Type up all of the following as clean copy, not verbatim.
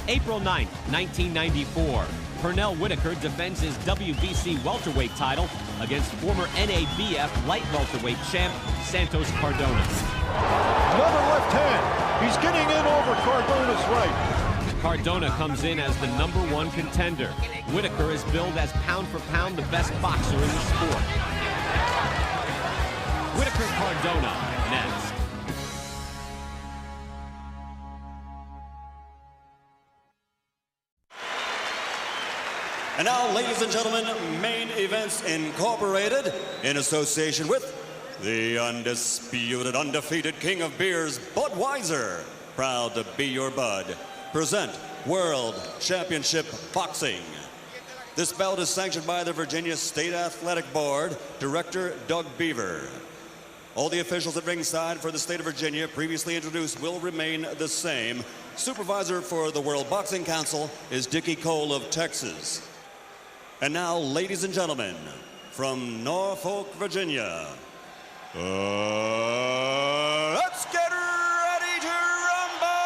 April 9, 1994. Pernell Whitaker defends his WBC welterweight title against former NABF light welterweight champ Santos Cardona. Another left hand. He's getting in over Cardona's right. Cardona comes in as the #1 contender. Whitaker is billed as pound for pound the best boxer in the sport. Whitaker Cardona next. And now, ladies and gentlemen, Main Events Incorporated, in association with the undisputed, undefeated king of beers, Budweiser, proud to be your bud, present World Championship Boxing. This bout is sanctioned by the Virginia State Athletic Board, Director Doug Beaver. All the officials at ringside for the state of Virginia previously introduced will remain the same. Supervisor for the World Boxing Council is Dickie Cole of Texas. And now, ladies and gentlemen, from Norfolk, Virginia, let's get ready to rumble!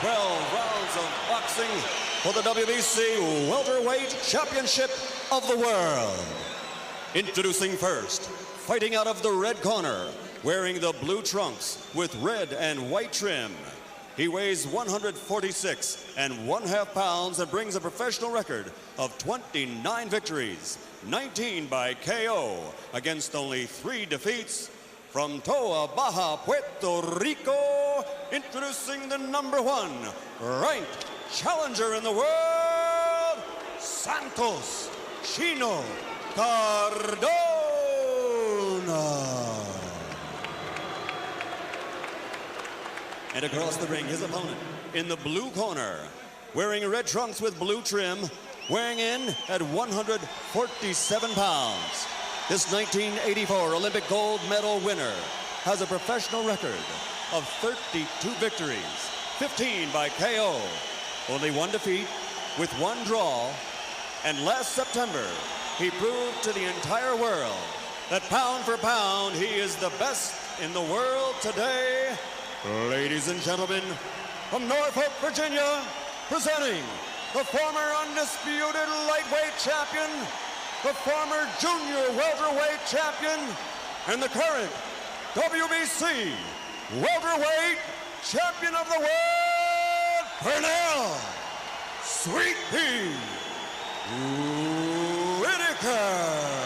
12 rounds of boxing for the WBC Welterweight Championship of the World. Introducing first, fighting out of the red corner, wearing the blue trunks with red and white trim. He weighs 146 1/2 pounds and brings a professional record of 29 victories, 19 by KO, against only 3 defeats. From Toa Baja, Puerto Rico, introducing the #1 ranked challenger in the world, Santos Chino Cardona. And across the ring, his opponent in the blue corner, wearing red trunks with blue trim, weighing in at 147 pounds. This 1984 Olympic gold medal winner has a professional record of 32 victories, 15 by KO, only 1 defeat with 1 draw. And last September, he proved to the entire world that pound for pound, he is the best in the world today. Ladies and gentlemen, from Norfolk, Virginia, presenting the former undisputed lightweight champion, the former junior welterweight champion, and the current WBC welterweight champion of the world, Pernell Sweet Pea Whitaker.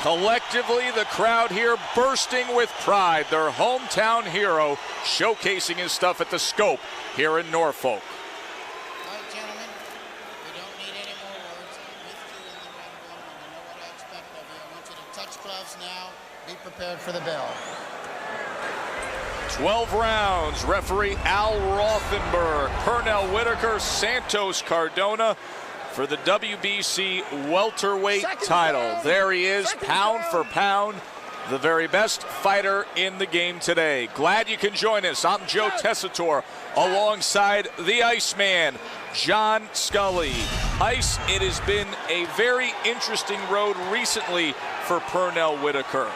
Collectively, the crowd here bursting with pride. Their hometown hero showcasing his stuff at the Scope here in Norfolk. All right, gentlemen, we don't need any more words. I'm with you in the ring room, and you know what I expect of you. I want you to touch gloves now. Be prepared for the bell. 12 rounds. Referee Al Rothenberg. Pernell Whitaker, Santos Cardona for the WBC welterweight title. There he is, pound for pound, the very best fighter in the game today. Glad you can join us. I'm Joe Tessitore alongside the Iceman, John Scully. Ice, it has been a very interesting road recently for Pernell Whitaker.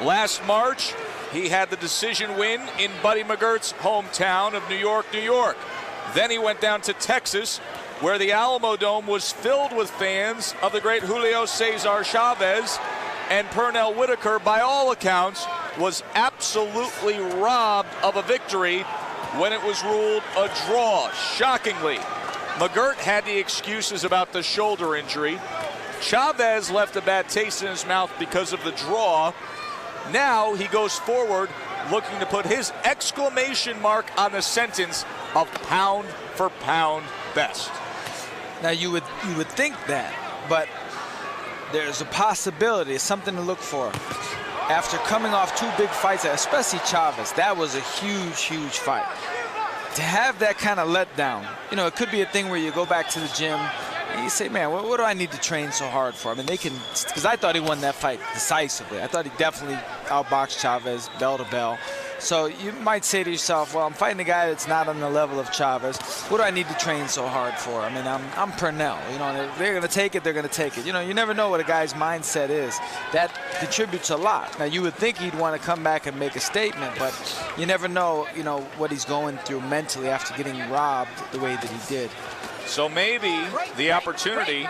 Last March, he had the decision win in Buddy McGirt's hometown of New York, New York. Then he went down to Texas, where the Alamo Dome was filled with fans of the great Julio Cesar Chavez, and Pernell Whitaker, by all accounts, was absolutely robbed of a victory when it was ruled a draw, shockingly. McGirt had the excuses about the shoulder injury. Chavez left a bad taste in his mouth because of the draw. Now he goes forward looking to put his exclamation mark on the sentence of pound for pound best. Now you would think that, but there's a possibility, something to look for. After coming off 2 big fights, especially Chavez, that was a huge fight. To have that kind of letdown, you know, it could be a thing where you go back to the gym and you say, man, what do I need to train so hard for? I mean, they can, because I thought he won that fight decisively. I thought he definitely outboxed Chavez bell to bell. So you might say to yourself, well, I'm fighting a guy that's not on the level of Chavez. What do I need to train so hard for? I mean, I'm Pernell. You know, if they're going to take it, they're going to take it. You know, you never know what a guy's mindset is. That contributes a lot. Now, you would think he'd want to come back and make a statement, but you never know, you know, what he's going through mentally after getting robbed the way that he did. So maybe the opportunity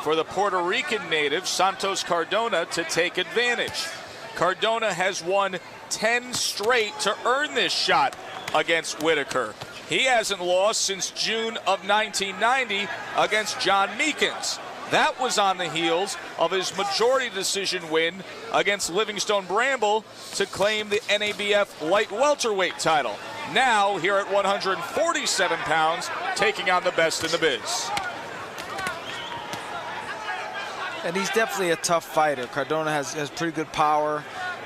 for the Puerto Rican native, Santos Cardona, to take advantage. Cardona has won 10 straight to earn this shot against Whitaker. He hasn't lost since June of 1990 against John Meekins. That was on the heels of his majority decision win against Livingstone Bramble to claim the NABF light welterweight title. Now, here at 147 pounds, taking on the best in the biz. And he's definitely a tough fighter. Cardona has pretty good power.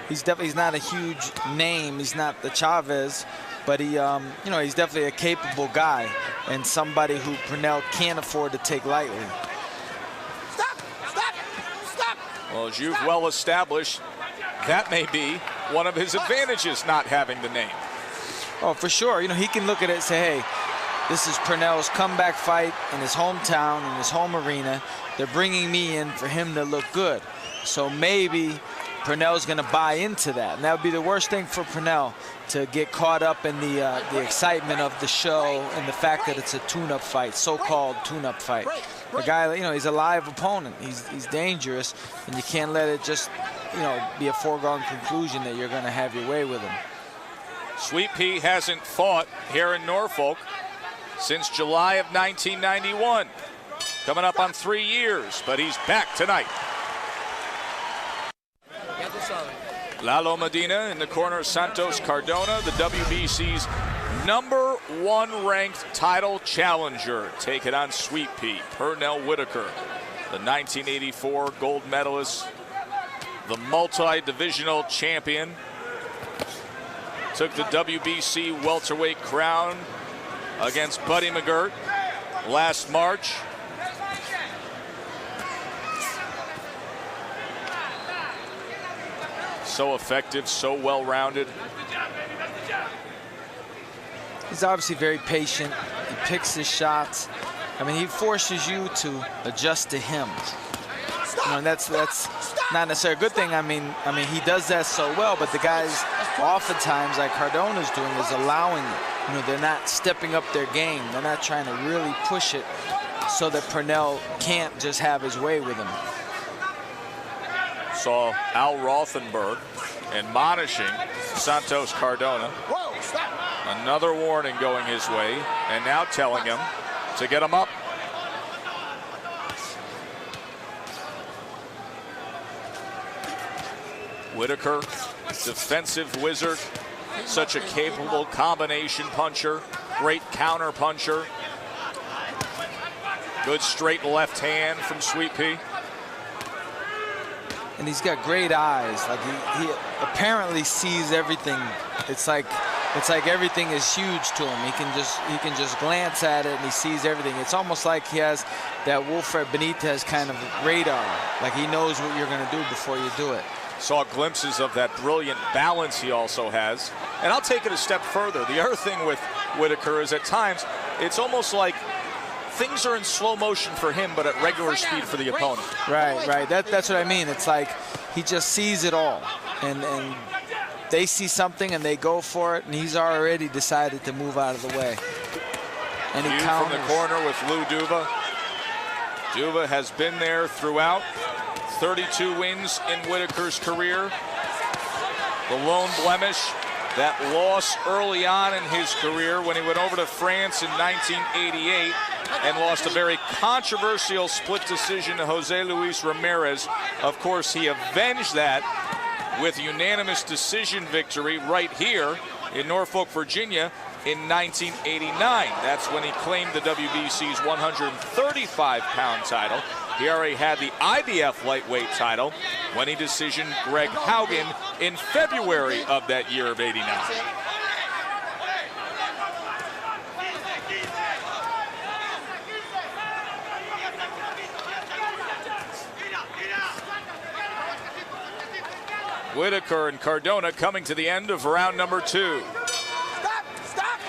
He's not a huge name. He's not the Chavez, but he, you know, he's definitely a capable guy and somebody who Pernell can't afford to take lightly. Stop! Stop! Stop! Well, as you've well established, that may be one of his advantages, not having the name. Oh, for sure. You know, he can look at it and say, hey, this is Pernell's comeback fight in his hometown, in his home arena. They're bringing me in for him to look good. So maybe Pernell's going to buy into that. And that would be the worst thing for Pernell, to get caught up in the excitement of the show and the fact that it's a tune-up fight, so-called tune-up fight. The guy, you know, he's a live opponent. He's dangerous, and you can't let it just, you know, be a foregone conclusion that you're going to have your way with him. Sweet Pea hasn't fought here in Norfolk since July of 1991. Coming up on 3 years, but he's back tonight. Lalo Medina in the corner, Santos Cardona, the WBC's #1 ranked title challenger, taking on Sweet Pea, Pernell Whitaker, the 1984 gold medalist, the multi-divisional champion. Took the WBC welterweight crown against Buddy McGirt last March. So effective, so well-rounded. He's obviously very patient. He picks his shots. I mean, he forces you to adjust to him. You know, and that's not necessarily a good thing. I mean, he does that so well, but the guys oftentimes, like Cardona's doing, is allowing it. You know, they're not stepping up their game. They're not trying to really push it so that Pernell can't just have his way with him. Saw Al Rothenberg admonishing Santos Cardona. Another warning going his way, and now telling him to get him up. Whitaker, defensive wizard, such a capable combination puncher, great counter puncher. Good straight left hand from Sweet Pea. And he's got great eyes. Like he apparently sees everything. It's like everything is huge to him. He can just glance at it and he sees everything. It's almost like he has that Wilfred Benitez kind of radar. Like he knows what you're going to do before you do it. Saw glimpses of that brilliant balance he also has. And I'll take it a step further. The other thing with Whitaker is at times it's almost like things are in slow motion for him, but at regular speed for the opponent. Right. That's what I mean. It's like he just sees it all. And they see something and they go for it, and he's already decided to move out of the way. And he counters. From the corner with Lou Duva. Duva has been there throughout. 32 wins in Whitaker's career. The lone blemish, that loss early on in his career when he went over to France in 1988 and lost a very controversial split decision to Jose Luis Ramirez. Of course, he avenged that with unanimous decision victory right here in Norfolk, Virginia in 1989. That's when he claimed the WBC's 135-pound title. He already had the IBF lightweight title when he decisioned Greg Haugen in February of that year of '89. Whitaker and Cardona coming to the end of round number 2. Stop! Stop!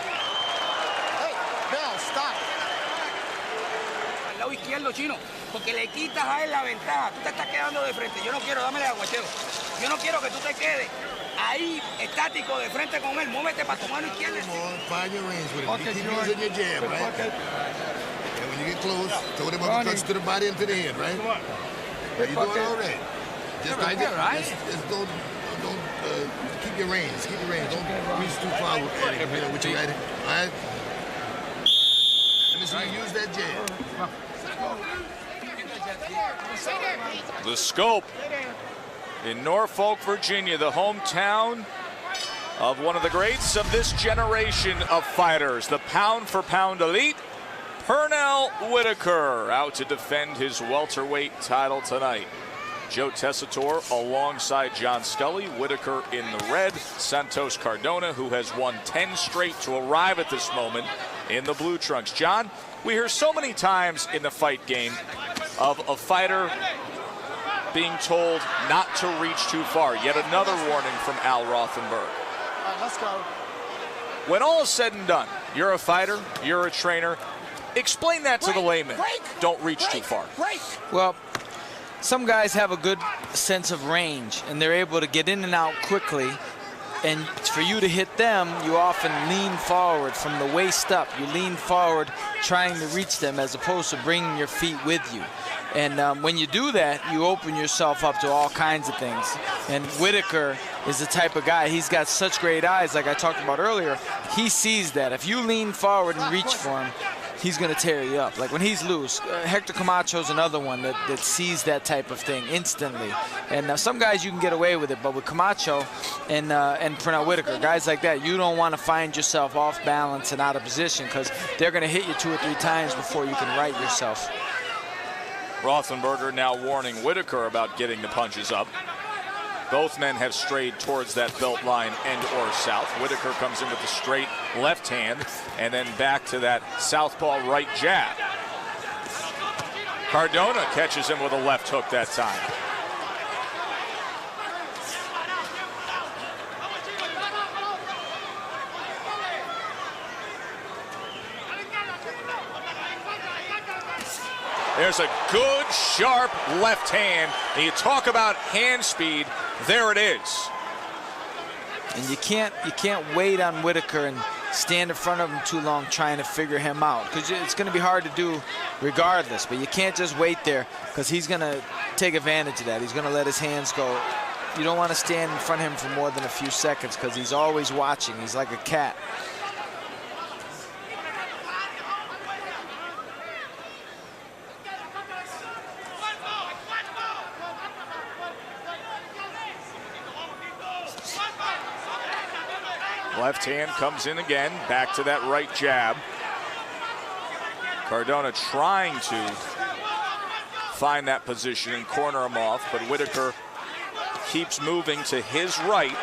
Hey, Bell, stop. Al lado izquierdo, Chino, porque le quitas a él la ventaja. Tú te estás quedando de frente. Yo no quiero, dámele agua, Cheo. Yo no quiero que tú te quedes ahí estático de frente con él. Móvete para tu mano izquierda. Find your range with him. Keep using your jab, right? And when you get close, throw them uppercuts to the body and to the head, right? You're doing all right. Just don't keep your range. Keep your range. Don't reach too far with your right hand. All right? Let me see you use that jab. The Scope in Norfolk, Virginia, the hometown of one of the greats of this generation of fighters, the pound-for-pound elite, Pernell Whitaker, out to defend his welterweight title tonight. Joe Tessitore alongside John Scully, Whitaker in the red, Santos Cardona, who has won 10 straight to arrive at this moment in the blue trunks. John, we hear so many times in the fight game of a fighter being told not to reach too far. Yet another warning from Al Rothenberg. All right, let's go. When all is said and done, you're a fighter, you're a trainer. Explain that to the layman. Don't reach too far. Well, some guys have a good sense of range, and they're able to get in and out quickly. And for you to hit them, you often lean forward from the waist up. You lean forward trying to reach them as opposed to bringing your feet with you. And when you do that, you open yourself up to all kinds of things. And Whitaker is the type of guy, he's got such great eyes, like I talked about earlier. He sees that. If you lean forward and reach for him, he's going to tear you up. Like when he's loose, Hector Camacho's another one that sees that type of thing instantly. And some guys you can get away with it, but with Camacho and Pernell Whitaker, guys like that, you don't want to find yourself off balance and out of position because they're going to hit you 2 or 3 times before you can right yourself. Rothenberger now warning Whitaker about getting the punches up. Both men have strayed towards that belt line end or south. Whitaker comes in with the straight left hand and then back to that southpaw right jab. Cardona catches him with a left hook that time. There's a good, sharp left hand. And you talk about hand speed, there it is. And you can't wait on Whitaker and stand in front of him too long trying to figure him out, because it's going to be hard to do regardless. But you can't just wait there, because he's going to take advantage of that. He's going to let his hands go. You don't want to stand in front of him for more than a few seconds, because he's always watching. He's like a cat. Left hand comes in again, back to that right jab. Cardona trying to find that position and corner him off, but Whitaker keeps moving to his right,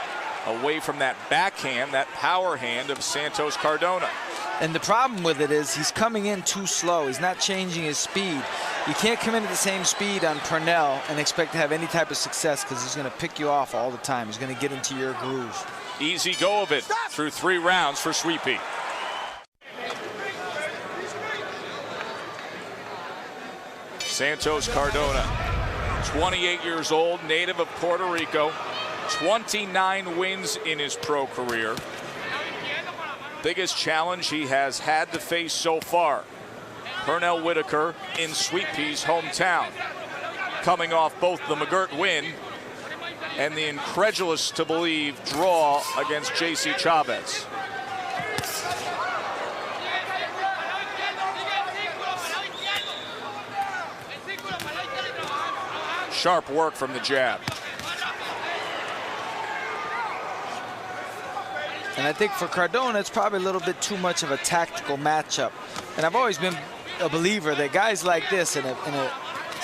away from that backhand, that power hand of Santos Cardona. And the problem with it is he's coming in too slow. He's not changing his speed. You can't come in at the same speed on Pernell and expect to have any type of success, because he's going to pick you off all the time. He's going to get into your groove. Easy go of it through 3 rounds for Sweet Pea. Santos Cardona, 28 years old, native of Puerto Rico, 29 wins in his pro career. Biggest challenge he has had to face so far, Pernell Whitaker in Sweet Pea's hometown, coming off both the McGirt win and the incredulous to believe draw against J.C. Chavez. Sharp work from the jab. And I think for Cardona, it's probably a little bit too much of a tactical matchup. And I've always been a believer that guys like this, in a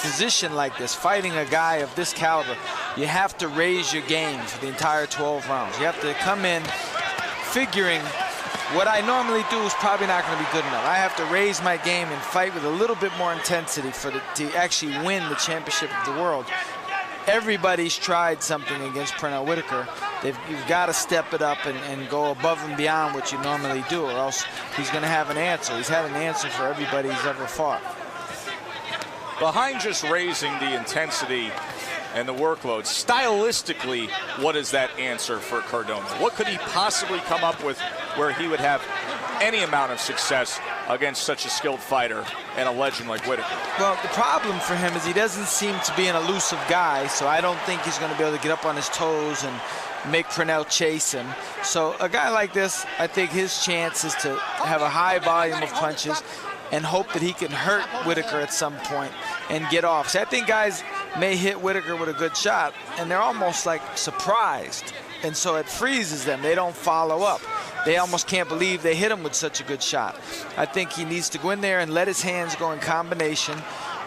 position like this, fighting a guy of this caliber, you have to raise your game for the entire 12 rounds. You have to come in figuring what I normally do is probably not going to be good enough. I have to raise my game and fight with a little bit more intensity to actually win the championship of the world. everybody's tried something against Pernell Whitaker. You've got to step it up and go above and beyond what you normally do, or else he's going to have an answer. He's had an answer for everybody he's ever fought. Behind just raising the intensity and the workload, stylistically, what is that answer for Cardona? What could he possibly come up with where he would have any amount of success against such a skilled fighter and a legend like Whitaker? Well, the problem for him is he doesn't seem to be an elusive guy, so I don't think he's going to be able to get up on his toes and make Pernell chase him. So a guy like this, I think his chance is to have a high volume of punches and hope that he can hurt Whitaker at some point and get off. So I think guys may hit Whitaker with a good shot, and they're almost like surprised. And so it freezes them. They don't follow up. They almost can't believe they hit him with such a good shot. I think he needs to go in there and let his hands go in combination,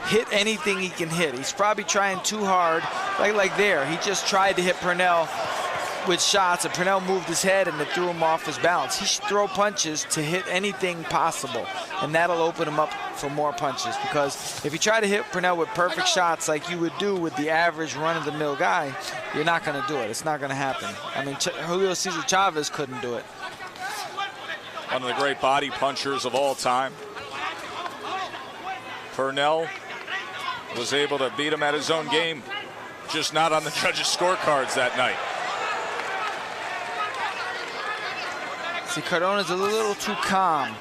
hit anything he can hit. He's probably trying too hard. Like there, he just tried to hit Pernell with shots, and Pernell moved his head and it threw him off his balance. He should throw punches to hit anything possible, and that'll open him up for more punches, because if you try to hit Pernell with perfect shots like you would do with the average run-of-the-mill guy, you're not going to do it. It's not going to happen. I mean, Julio Cesar Chavez couldn't do it. One of the great body punchers of all time. Pernell was able to beat him at his own game, just not on the judges' scorecards that night. See, Cardona's a little too calm.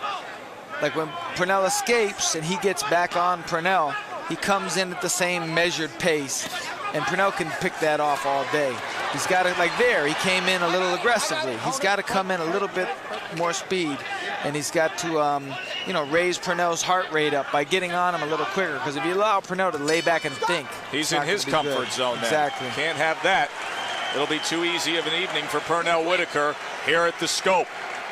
Like when Pernell escapes and he gets back on Pernell, he comes in at the same measured pace, and Pernell can pick that off all day. He's got to, like there, he came in a little aggressively. He's got to come in a little bit more speed, and he's got to, you know, raise Pernell's heart rate up by getting on him a little quicker, because if you allow Pernell to lay back and think, he's in his comfort zone now. Exactly. Can't have that. It'll be too easy of an evening for Pernell Whitaker here at the Scope.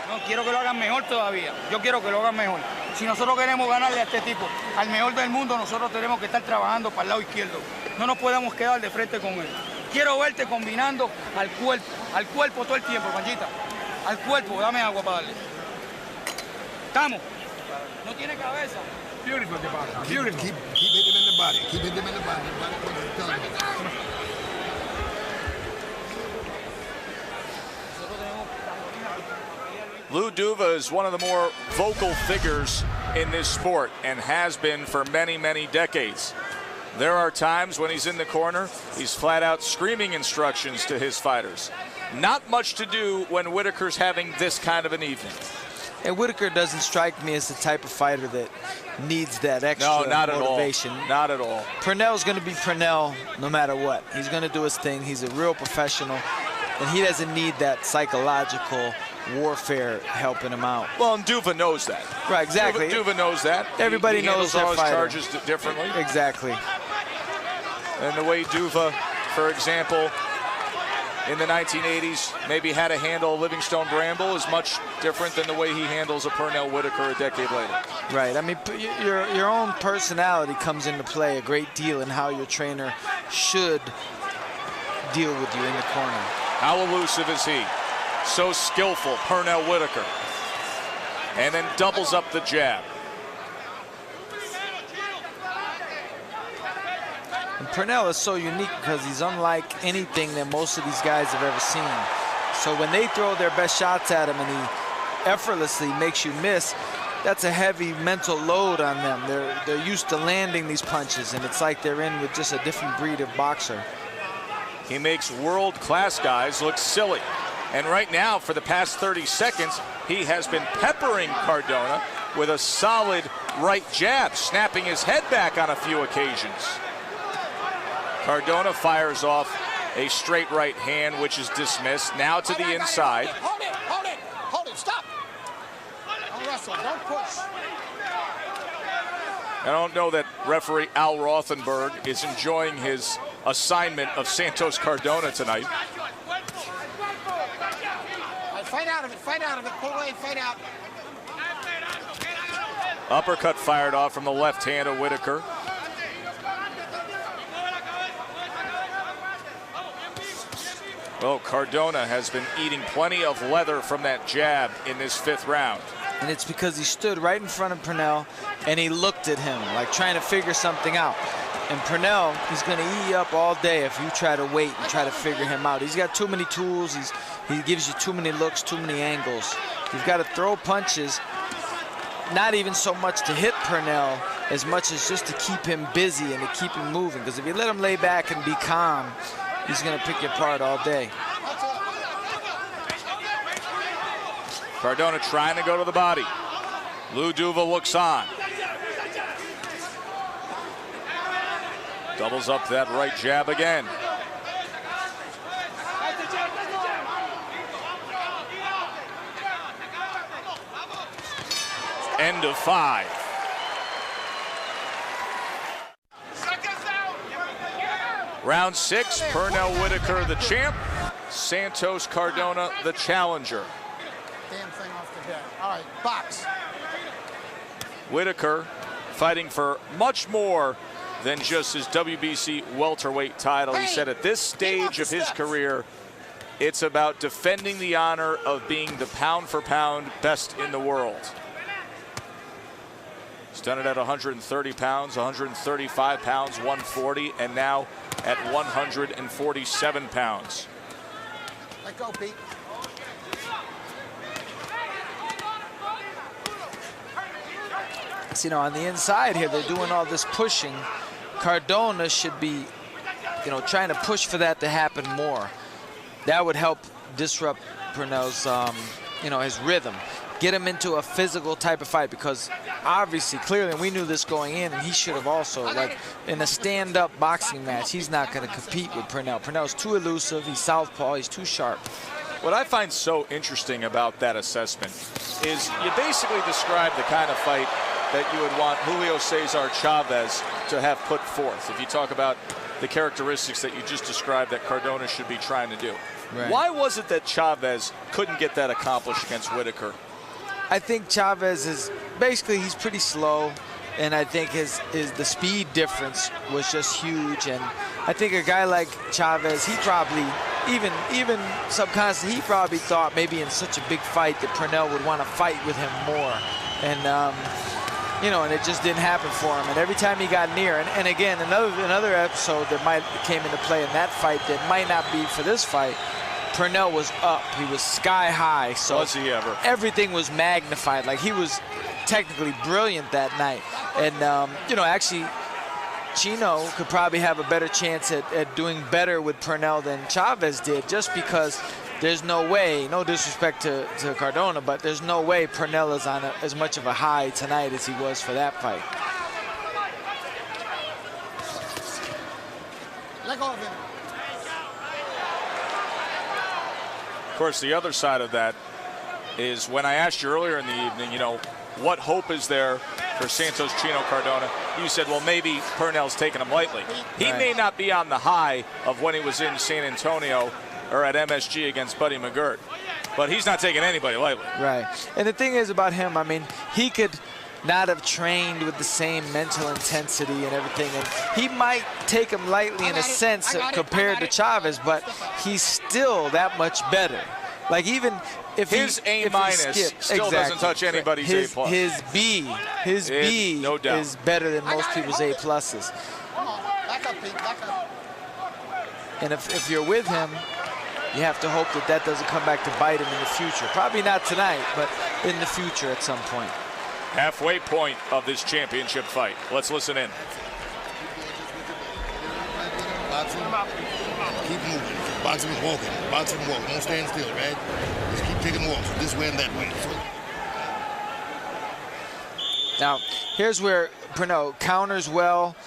No, quiero que lo hagan mejor todavía. Yo quiero que lo hagan mejor. Si nosotros queremos ganarle a este tipo, al mejor del mundo, nosotros tenemos que estar trabajando para el lado izquierdo. No nos podemos quedar de frente con él. Quiero verte combinando al cuerpo todo el tiempo, Panchita. Al cuerpo, dame agua para darle. Estamos. No tiene cabeza. Beautiful, beautiful. Keep hitting him in the body. Keep hitting him in the body. Lou Duva is one of the more vocal figures in this sport and has been for many, many decades. There are times when he's in the corner, he's flat out screaming instructions to his fighters. Not much to do when Whitaker's having this kind of an evening. And Whitaker doesn't strike me as the type of fighter that needs that extra motivation. Not at all. Pernell's going to be Pernell no matter what. He's going to do his thing. He's a real professional, and he doesn't need that psychological warfare helping him out. Well, and Duva knows that. Right, exactly. Duva knows that. Everybody knows all their his fighter. charges differently. Exactly. And the way Duva, for example, in the 1980s, maybe had to handle Livingstone Bramble is much different than the way he handles a Pernell Whitaker a decade later. Right. I mean, your own personality comes into play a great deal in how your trainer should deal with you in the corner. How elusive is he? So skillful, Pernell Whitaker. And then doubles up the jab. And Pernell is so unique because he's unlike anything that most of these guys have ever seen. So when they throw their best shots at him and he effortlessly makes you miss, that's a heavy mental load on them. They're used to landing these punches, and it's like they're in with just a different breed of boxer. He makes world-class guys look silly. And right now, for the past 30 seconds, he has been peppering Cardona with a solid right jab, snapping his head back on a few occasions. Cardona fires off a straight right hand, which is dismissed. Now to the inside. Hold it, stop. Don't wrestle, don't push. I don't know that referee Al Rothenberg is enjoying his assignment of Santos Cardona tonight. Fight out of it, pull away, fight out. Uppercut fired off from the left hand of Whitaker. Well, Cardona has been eating plenty of leather from that jab in this fifth round. And it's because he stood right in front of Pernell and he looked at him like trying to figure something out. And Pernell, he's going to eat you up all day if you try to wait and try to figure him out. He's got too many tools. He gives you too many looks, too many angles. You've got to throw punches, not even so much to hit Pernell as much as just to keep him busy and to keep him moving. Because if you let him lay back and be calm, he's going to pick you apart all day. Cardona trying to go to the body. Lou Duva looks on. Doubles up that right jab again. End of 5. Round 6, Pernell Whitaker the champ, Santos Cardona the challenger. Damn thing off the deck. All right, box. Whitaker fighting for much more than just his WBC welterweight title. He said at this stage of his career, it's about defending the honor of being the pound-for-pound best in the world. He's done it at 130 pounds, 135 pounds, 140, and now at 147 pounds. Let go, Pete. So, on the inside here, they're doing all this pushing. Cardona should be, trying to push for that to happen more. That would help disrupt Pernell's, his rhythm. Get him into a physical type of fight, because obviously, clearly, and we knew this going in, and he should have also, like in a stand-up boxing match, he's not going to compete with Pernell. Pernell's too elusive, he's southpaw, he's too sharp. What I find so interesting about that assessment is you basically describe the kind of fight that you would want Julio Cesar Chavez to have put forth. If you talk about the characteristics that you just described that Cardona should be trying to do. Right. Why was it that Chavez couldn't get that accomplished against Whitaker? I think Chavez is, basically he's pretty slow, and I think the speed difference was just huge. And I think a guy like Chavez, he probably, even subconsciously, he probably thought maybe in such a big fight that Pernell would want to fight with him more. And and it just didn't happen for him. And every time he got near, and again, another episode that came into play in that fight that might not be for this fight, Pernell was up. He was sky high. So was he ever? Everything was magnified. Like, he was technically brilliant that night. And, actually, Chino could probably have a better chance at doing better with Pernell than Chavez did, just because there's no way, no disrespect to Cardona, but there's no way Pernell is on as much of a high tonight as he was for that fight. Let go of him. Of course, the other side of that is when I asked you earlier in the evening, what hope is there for Santos Chino Cardona? You said, well, maybe Pernell's taking him lightly. He may not be on the high of when he was in San Antonio or at MSG against Buddy McGirt, but he's not taking anybody lightly. Right. And the thing is about him, he could not have trained with the same mental intensity and everything, and he might take him lightly in a sense compared to Chavez, but he's still that much better. Like, even if his A minus still doesn't touch anybody's A plus. His B no doubt, is better than most people's A pluses. Come on, back up, Pete, back up. And if you're with him, you have to hope that doesn't come back to bite him in the future. Probably not tonight, but in the future at some point. Halfway point of this championship fight. Let's listen in. Box him. Keep moving. Box him and walking. Box him and walk. Don't stand still, right? Just keep taking walks this way and that way. Now, here's where Pernell counters well.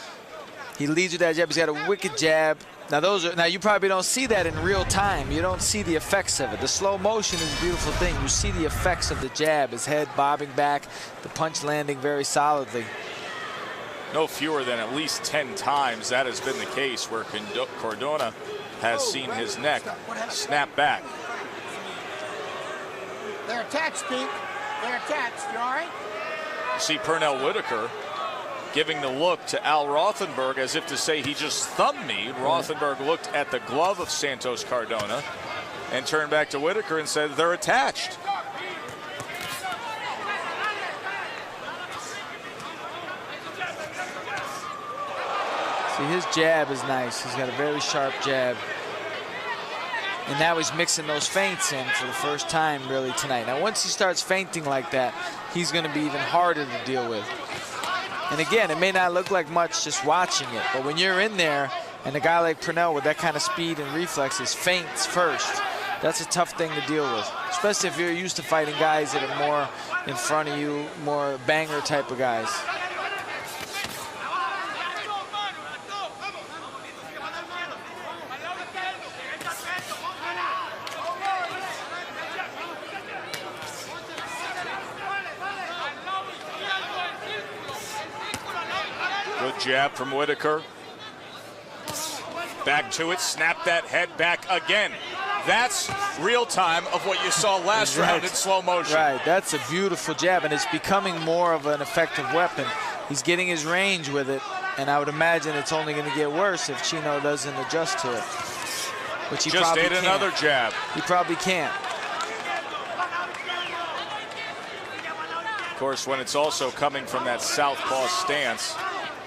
He leads with that jab. He's got a wicked jab. Now you probably don't see that in real time. You don't see the effects of it. The slow motion is a beautiful thing. You see the effects of the jab, his head bobbing back, the punch landing very solidly. No fewer than at least 10 times that has been the case where Cardona has seen his neck snap back. They're attached, Pete. They're attached. You all right? You see Pernell Whitaker giving the look to Al Rothenberg as if to say he just thumbed me. Rothenberg looked at the glove of Santos Cardona and turned back to Whitaker and said they're attached. See, See, his jab is nice. He's got a very sharp jab. And now he's mixing those feints in for the first time really tonight. Now, once he starts feinting like that, he's going to be even harder to deal with. And again, it may not look like much just watching it, but when you're in there and a guy like Pernell with that kind of speed and reflexes feints first, that's a tough thing to deal with, especially if you're used to fighting guys that are more in front of you, more banger type of guys. Good jab from Whitaker. Back to it, snap that head back again. That's real time of what you saw last round in slow motion. Right, that's a beautiful jab, and it's becoming more of an effective weapon. He's getting his range with it, and I would imagine it's only going to get worse if Chino doesn't adjust to it. Which he just probably ate can't. Another jab. He probably can't. Of course, when it's also coming from that southpaw stance,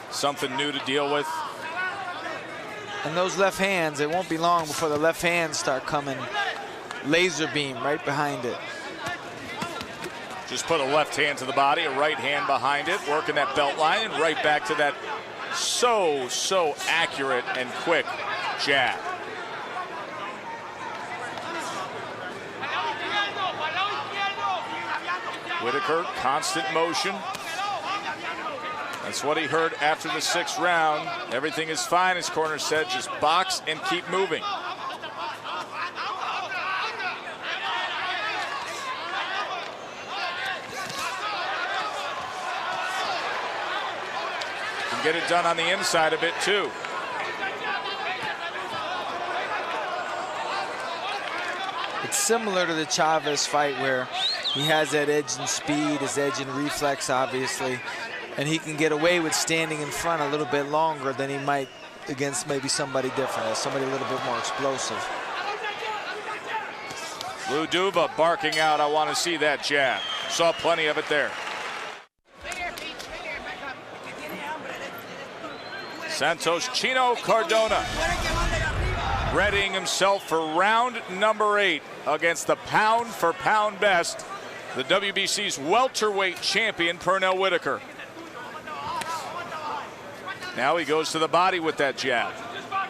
something new to deal with. And those left hands, it won't be long before the left hands start coming laser beam right behind it. Just put a left hand to the body, a right hand behind it, working that belt line, and right back to that so accurate and quick jab. Whitaker, constant motion. That's what he heard after the 6th round. Everything is fine, his corner said. Just box and keep moving. Can get it done on the inside a bit too. It's similar to the Chavez fight where he has that edge in speed, his edge in reflex, obviously. And he can get away with standing in front a little bit longer than he might against maybe somebody different, somebody a little bit more explosive. Lou Duva barking out, I want to see that jab. Saw plenty of it there. Santos Chino Cardona readying himself for round number 8 against the pound-for-pound best, the WBC's welterweight champion, Pernell Whitaker. Now he goes to the body with that jab,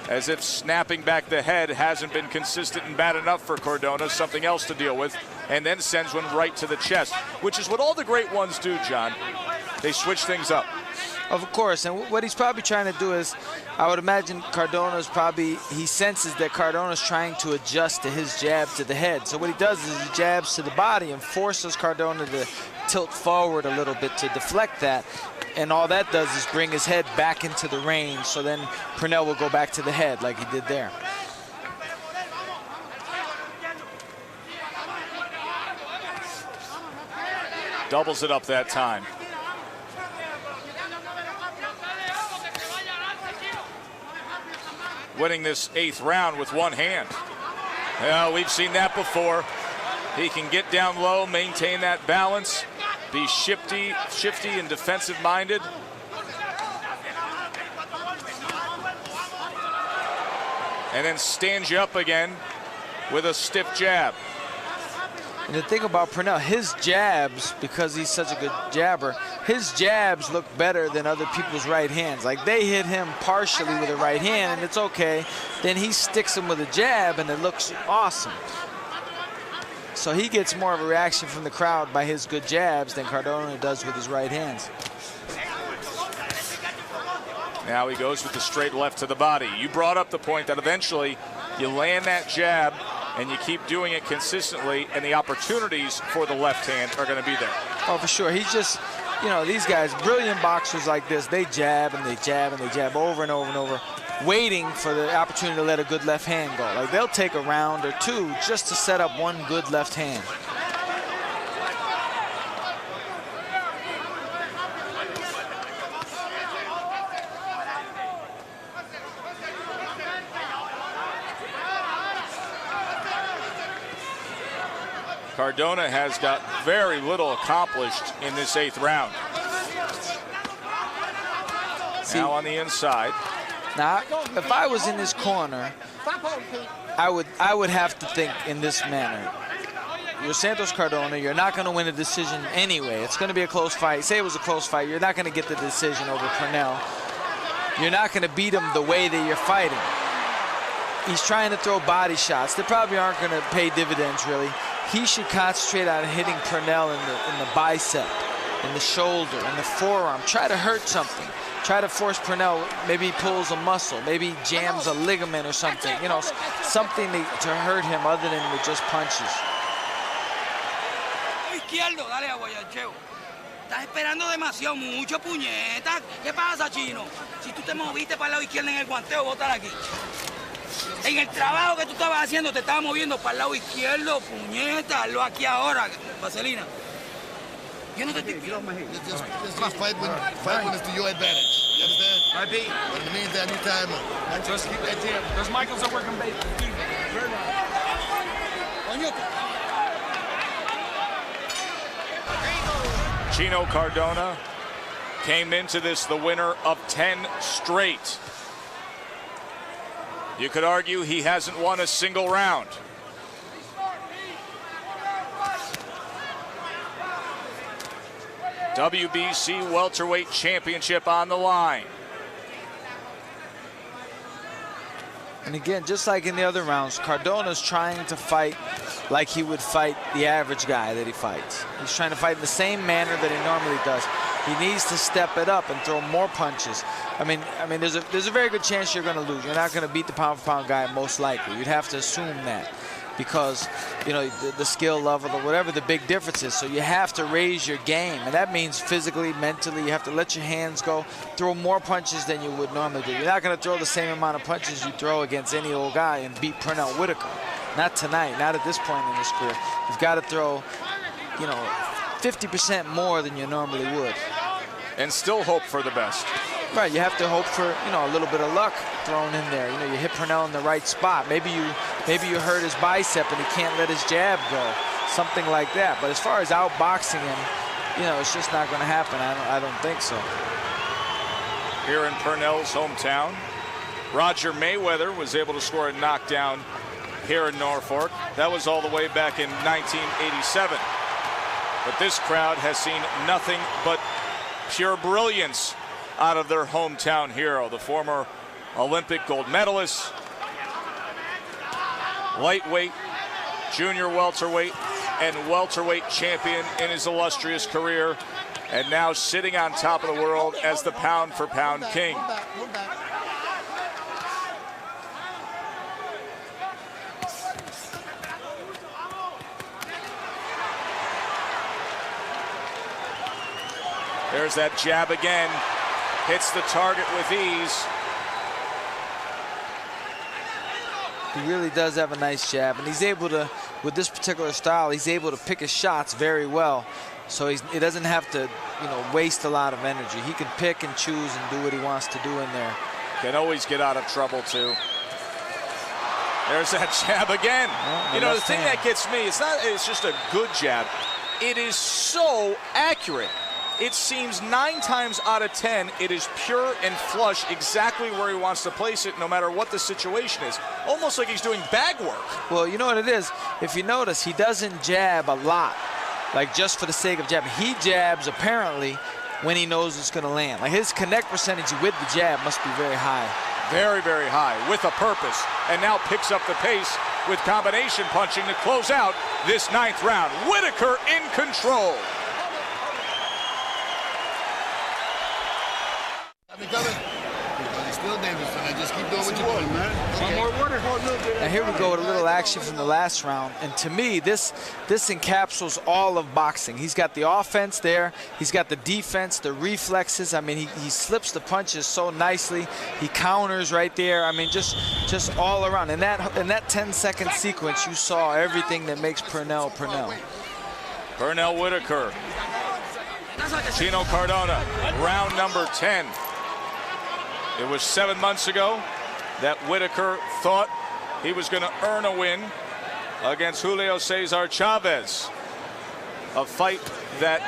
as if snapping back the head hasn't been consistent and bad enough for Cardona, something else to deal with, and then sends one right to the chest, which is what all the great ones do, John. They switch things up. Of course, and what he's probably trying to do is, I would imagine Cardona's probably, he senses that Cardona's trying to adjust to his jab to the head. So what he does is he jabs to the body and forces Cardona to tilt forward a little bit to deflect that. And all that does is bring his head back into the range, so then Pernell will go back to the head like he did there. Doubles it up that time. Winning this 8th round with one hand. Well, we've seen that before. He can get down low, maintain that balance, be shifty and defensive-minded. And then stand you up again with a stiff jab. And the thing about Pernell, his jabs, because he's such a good jabber, his jabs look better than other people's right hands. Like, they hit him partially with a right hand, and it's okay. Then he sticks him with a jab, and it looks awesome. So he gets more of a reaction from the crowd by his good jabs than Cardona does with his right hands. Now he goes with the straight left to the body. You brought up the point that eventually you land that jab, and you keep doing it consistently, and the opportunities for the left hand are going to be there. Oh, for sure. He's just, you know, these guys, brilliant boxers like this, they jab and they jab and they jab over and over and over, waiting for the opportunity to let a good left hand go. Like, they'll take a round or two just to set up one good left hand. Cardona has got very little accomplished in this 8th round. Now on the inside. Now, if I was in his corner, I would have to think in this manner. You're Santos Cardona. You're not going to win a decision anyway. It's going to be a close fight. Say it was a close fight. You're not going to get the decision over Pernell. You're not going to beat him the way that you're fighting. He's trying to throw body shots. They probably aren't going to pay dividends, really. He should concentrate on hitting Pernell in the bicep, in the shoulder, in the forearm. Try to hurt something. Try to force Pernell. Maybe he pulls a muscle. Maybe he jams a ligament or something. You know, something to hurt him other than with just punches. Izquierdo, dale a Guayacheo. Estás esperando demasiado, mucho puñeta. ¿Qué pasa, Chino? Si tú te moviste para el lado izquierdo en el guanteo, bótala aquí. En el trabajo que tú estabas haciendo, te estabas moviendo para el lado izquierdo, puñeta. Hazlo aquí ahora, Vaselina. Yo no te estoy pidiendo. Just fight when it's to your advantage. You understand? Right, Pete. But in the meantime, you time up. Just keep that jam. Those Michaels are working bait. Chino Cardona came into this the winner of 10 straight. You could argue he hasn't won a single round. WBC welterweight championship on the line. And again, just like in the other rounds, Cardona's trying to fight like he would fight the average guy that he fights. He's trying to fight in the same manner that he normally does. He needs to step it up and throw more punches. I mean, there's a very good chance you're going to lose. You're not going to beat the pound-for-pound guy, most likely. You'd have to assume that because, you know, the skill level or whatever the big difference is. So you have to raise your game, and that means physically, mentally, you have to let your hands go, throw more punches than you would normally do. You're not going to throw the same amount of punches you throw against any old guy and beat Pernell Whitaker. Not tonight, not at this point in his career. You've got to throw, you know, 50% more than you normally would. And still hope for the best. Right, you have to hope for, you know, a little bit of luck thrown in there. You know, you hit Pernell in the right spot. Maybe you hurt his bicep and he can't let his jab go. Something like that. But as far as outboxing him, you know, it's just not going to happen. I don't think so. Here in Pernell's hometown, Roger Mayweather was able to score a knockdown here in Norfolk. That was all the way back in 1987. But this crowd has seen nothing but pure brilliance out of their hometown hero, the former Olympic gold medalist, lightweight, junior welterweight, and welterweight champion in his illustrious career, and now sitting on top of the world as the pound-for-pound king. There's that jab again. Hits the target with ease. He really does have a nice jab, and he's able to, with this particular style, he's able to pick his shots very well. So he doesn't have to, you know, waste a lot of energy. He can pick and choose and do what he wants to do in there. Can always get out of trouble too. There's that jab again. Well, you know, the thing that gets me, it's just a good jab. It is so accurate. It seems 9 times out of 10, it is pure and flush exactly where he wants to place it, no matter what the situation is. Almost like he's doing bag work. Well, you know what it is? If you notice, he doesn't jab a lot, like just for the sake of jabbing. He jabs, apparently, when he knows it's going to land. Like his connect percentage with the jab must be very high. Very, very high, with a purpose. And now picks up the pace with combination punching to close out this 9th round. Whitaker in control. Still dangerous, and I just keep doing what you're doing, man. One more water. Now here we go with a little action from the last round, and to me, this encapsulates all of boxing. He's got the offense there, he's got the defense, the reflexes. I mean, he slips the punches so nicely. He counters right there. I mean, just all around. In that 10-second sequence, you saw everything that makes Pernell Pernell. Pernell Whitaker. Chino Cardona, round number 10. It was 7 months ago that Whitaker thought he was going to earn a win against Julio Cesar Chavez. A fight that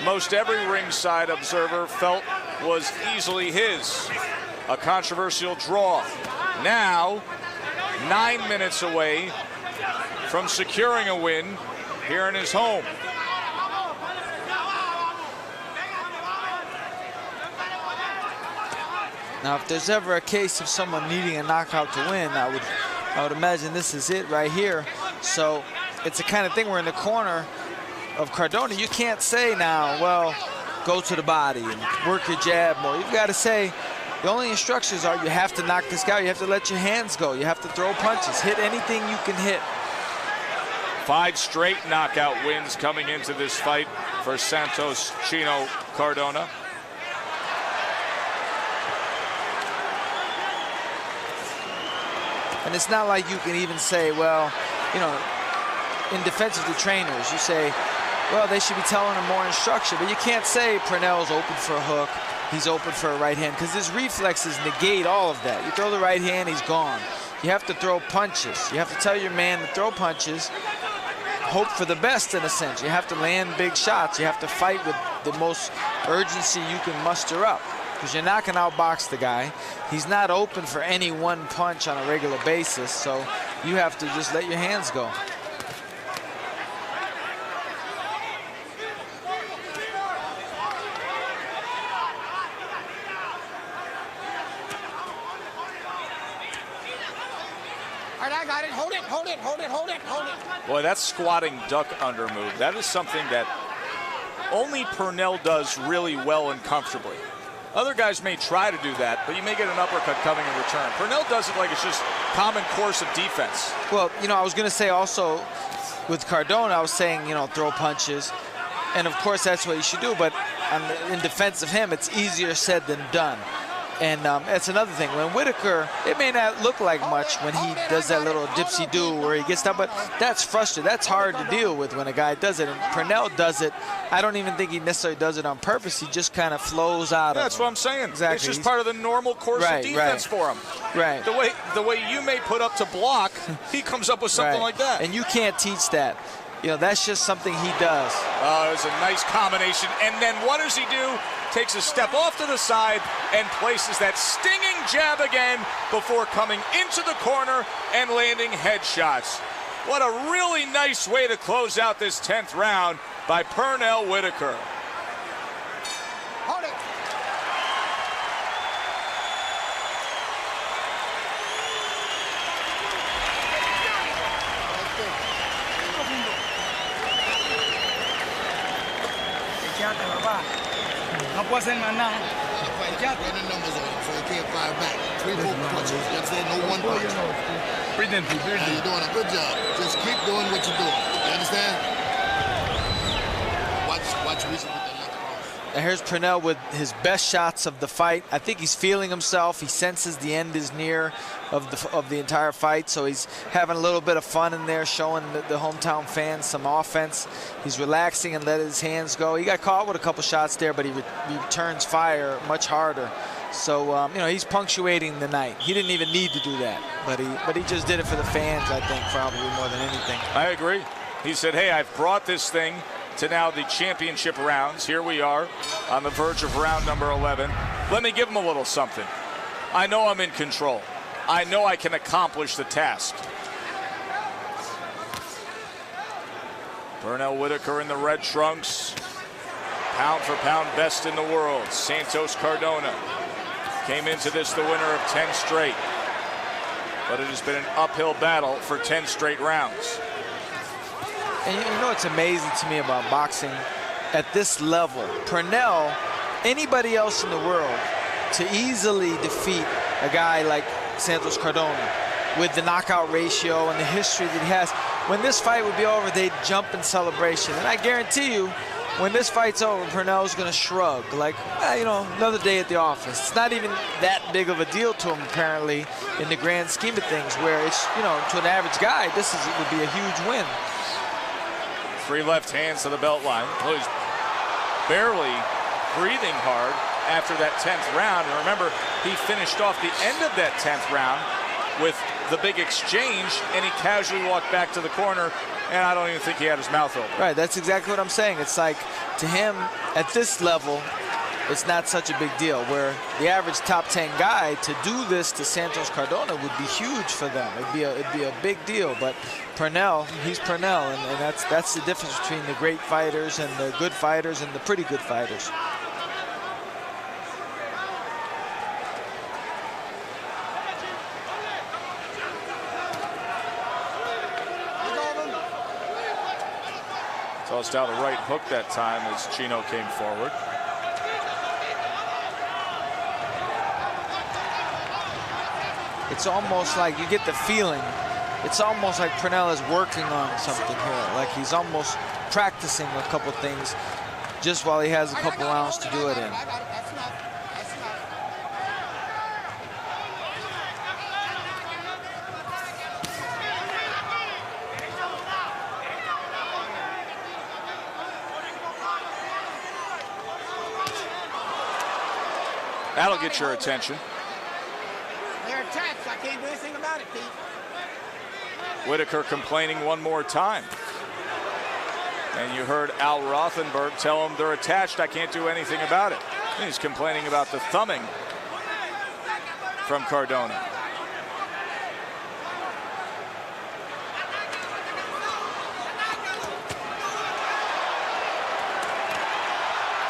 most every ringside observer felt was easily his. a controversial draw. Now, 9 minutes away from securing a win here in his home. Now, if there's ever a case of someone needing a knockout to win, I would imagine this is it right here. So it's the kind of thing where in the corner of Cardona, you can't say now, well, go to the body and work your jab more. You've got to say, the only instructions are you have to knock this guy out. You have to let your hands go. You have to throw punches, hit anything you can hit. 5 straight knockout wins coming into this fight for Santos Chino Cardona. And it's not like you can even say, well, you know, in defense of the trainers, you say, well, they should be telling him more instruction. But you can't say Pernell's open for a hook, he's open for a right hand, because his reflexes negate all of that. You throw the right hand, he's gone. You have to throw punches. You have to tell your man to throw punches, hope for the best in a sense. You have to land big shots. You have to fight with the most urgency you can muster up, because you're not going to outbox the guy. He's not open for any one punch on a regular basis, so you have to just let your hands go. All right, I got it. Hold it, hold it, hold it, hold it, hold it. Boy, that squatting duck under move, that is something that only Pernell does really well and comfortably. Other guys may try to do that, but you may get an uppercut coming in return. Pernell does it like it's just common course of defense. Well, you know, I was going to say also with Cardona, I was saying, you know, throw punches. And, of course, that's what you should do. But in defense of him, it's easier said than done. And that's another thing. When Whitaker, it may not look like much when he does that little dipsy-do where he gets down, but that's frustrating. That's hard to deal with when a guy does it. And Pernell does it. I don't even think he necessarily does it on purpose. He just kind of flows out of it. That's what I'm saying. Exactly. It's just part of the normal course of defense for him. Right. The way you may put up to block, he comes up with something like that. And you can't teach that. You know, that's just something he does. Oh, it's a nice combination. And then what does he do? Takes a step off to the side and places that stinging jab again before coming into the corner and landing headshots. What a really nice way to close out this 10th round by Pernell Whitaker. Hold it. No puedo hacer más nada. Run the numbers on him so he can't fire back. 3 full punches. You understand? No one punch. Now you're doing a good job. Just keep doing what you're doing. You understand? Watch reaching with that left cross. And here's Pernell with his best shots of the fight. I think he's feeling himself. He senses the end is near of the entire fight, so he's having a little bit of fun in there, showing the hometown fans some offense. He's relaxing and let his hands go. He got caught with a couple shots there, but he returns fire much harder. So you know, he's punctuating the night. He didn't even need to do that, but he just did it for the fans, I think, probably more than anything. I agree. He said, hey, I've brought this thing to now the championship rounds. Here we are on the verge of round number 11. Let me give him a little something. I know I'm in control. I know I can accomplish the task. Pernell Whitaker in the red trunks. Pound for pound best in the world. Santos Cardona came into this the winner of 10 straight. But it has been an uphill battle for 10 straight rounds. And you know what's amazing to me about boxing at this level? Pernell, anybody else in the world, to easily defeat a guy like Santos Cardona with the knockout ratio and the history that he has, when this fight would be over, they'd jump in celebration. And I guarantee you, when this fight's over, Pernell's going to shrug, like, you know, another day at the office. It's not even that big of a deal to him, apparently, in the grand scheme of things, where it's, you know, to an average guy, would be a huge win. 3 left hands to the belt line. Well, he's barely breathing hard after that 10th round. And remember, he finished off the end of that 10th round with the big exchange, and he casually walked back to the corner, and I don't even think he had his mouth open. Right, that's exactly what I'm saying. It's like, to him, at this level, it's not such a big deal. Where the average top 10 guy, to do this to Santos Cardona would be huge for them. It'd be a big deal. But Pernell, he's Pernell, and that's the difference between the great fighters and the good fighters and the pretty good fighters. Tossed out a right hook that time as Chino came forward. It's almost like you get the feeling, it's almost like Pernell is working on something here. Like he's almost practicing a couple things just while he has a couple rounds to do it in. That'll get your attention. They're attached. I can't do anything about it, Pete. Whitaker complaining one more time. And you heard Al Rothenberg tell him they're attached. I can't do anything about it. And he's complaining about the thumbing from Cardona.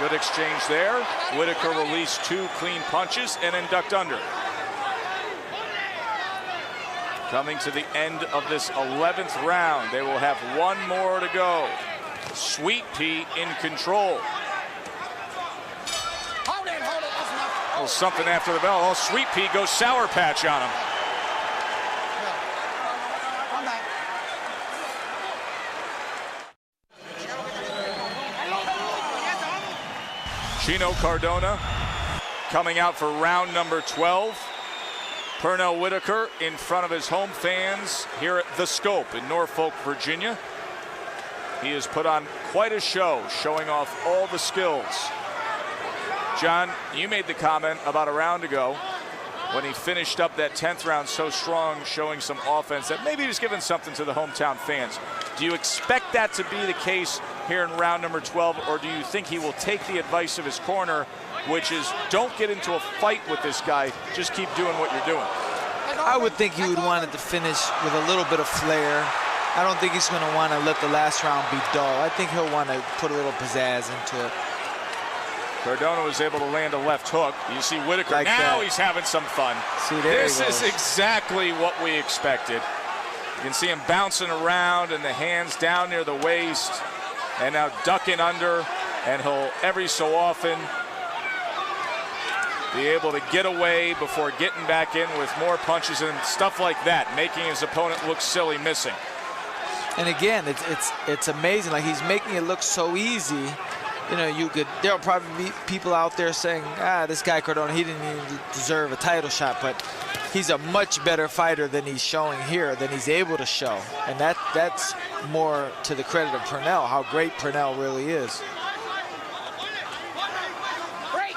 Good exchange there. Whitaker released 2 clean punches and then ducked under. Coming to the end of this 11th round, they will have 1 more to go. Sweet Pea in control. Hold it, that's enough. A little something after the bell. Oh, Sweet Pea goes Sour Patch on him. Come back. Chino Cardona coming out for round number 12. Pernell Whitaker in front of his home fans here at The Scope in Norfolk, Virginia. He has put on quite a show, showing off all the skills. John, you made the comment about a round ago when he finished up that 10th round so strong, showing some offense that maybe he was giving something to the hometown fans. Do you expect that to be the case here in round number 12, or do you think he will take the advice of his corner, which is don't get into a fight with this guy, just keep doing what you're doing? I would think he would want it to finish with a little bit of flair. I don't think he's going to want to let the last round be dull. I think he'll want to put a little pizzazz into it. Cardona was able to land a left hook. You see Whitaker like now that. He's having some fun. See, there this is exactly what we expected. You can see him bouncing around and the hands down near the waist and now ducking under, and he'll every so often be able to get away before getting back in with more punches and stuff like that, making his opponent look silly missing. And again, it's amazing. Like, he's making it look so easy. You know, there'll probably be people out there saying, this guy Cardona, he didn't even deserve a title shot, but he's a much better fighter than he's showing here, than he's able to show. And that's more to the credit of Pernell, how great Pernell really is. Break.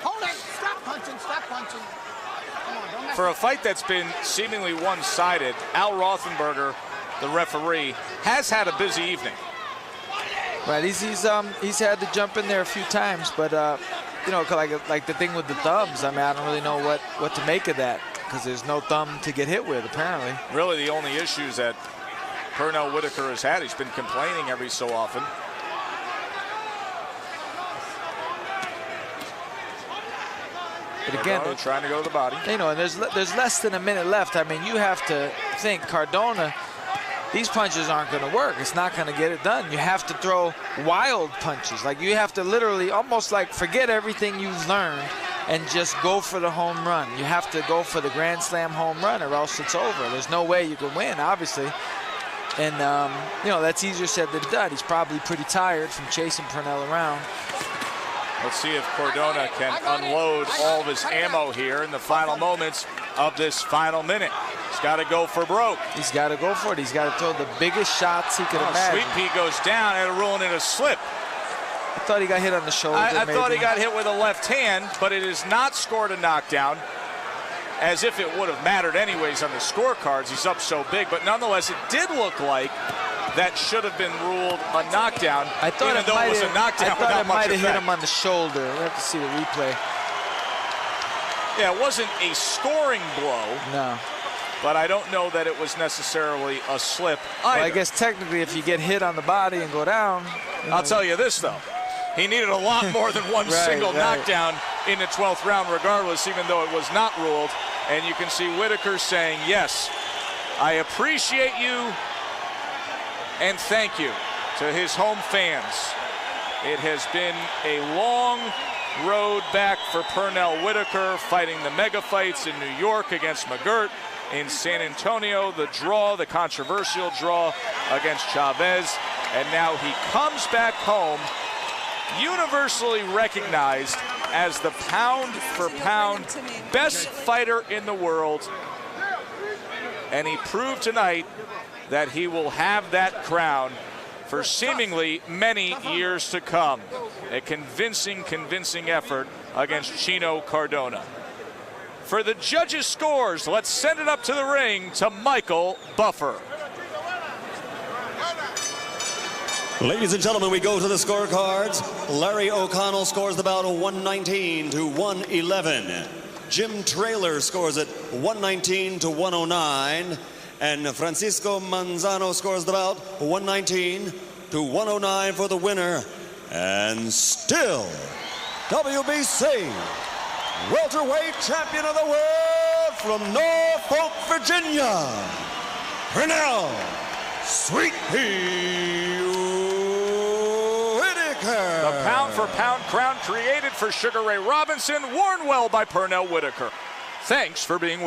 Hold it. Stop punching. Stop punching. Come on, don't mess For a fight that's been seemingly one-sided, Al Rothenberger, the referee, has had a busy evening. Right, he's had to jump in there a few times, but you know, like the thing with the thumbs. I mean, I don't really know what to make of that, because there's no thumb to get hit with, apparently. Really, the only issues that Pernell Whitaker has had, he's been complaining every so often. But again, Cardona trying to go to the body. You know, and there's less than a minute left. I mean, you have to think Cardona. These punches aren't going to work. It's not going to get it done. You have to throw wild punches. Like, you have to literally almost like forget everything you've learned and just go for the home run. You have to go for the Grand Slam home run, or else it's over. There's no way you can win, obviously. And, you know, that's easier said than done. He's probably pretty tired from chasing Pernell around. Let's see if Cardona can unload all of his ammo here in the final moments of this final minute. He's got to go for broke. He's got to go for it. He's got to throw the biggest shots he could imagine. Sweet Pea goes down and ruling it a slip. I thought he got hit on the shoulder. I thought he got hit with a left hand, but it has not scored a knockdown, as if it would have mattered anyways on the scorecards. He's up so big, but nonetheless, it did look like that should have been ruled a knockdown. I thought even though it was a knockdown. I thought it might have hit effect. him on the shoulder. We'll have to see the replay. Yeah, it wasn't a scoring blow. No. But I don't know that it was necessarily a slip Well, either. I guess technically if you get hit on the body and go down. I'll tell you this, though. He needed a lot more than one single knockdown in the 12th round regardless, even though it was not ruled. And you can see Whitaker saying, yes, I appreciate you and thank you to his home fans. It has been a long road back for Pernell Whitaker, fighting the mega fights in New York against McGirt, in San Antonio, the draw, the controversial draw against Chavez, and now he comes back home, universally recognized as the pound-for-pound best fighter in the world, and he proved tonight that he will have that crown for seemingly many years to come. A convincing effort against Chino Cardona. For the judges' scores, let's send it up to the ring to Michael Buffer. Ladies and gentlemen, we go to the scorecards. Larry O'Connell scores the bout 119 to 111. Jim Traylor scores it 119 to 109. And Francisco Manzano scores the bout 119 to 109 for the winner. And still, WBC welterweight champion of the world from Norfolk, Virginia, Pernell Sweet Pea Whitaker. The pound-for-pound crown created for Sugar Ray Robinson, worn well by Pernell Whitaker. Thanks for being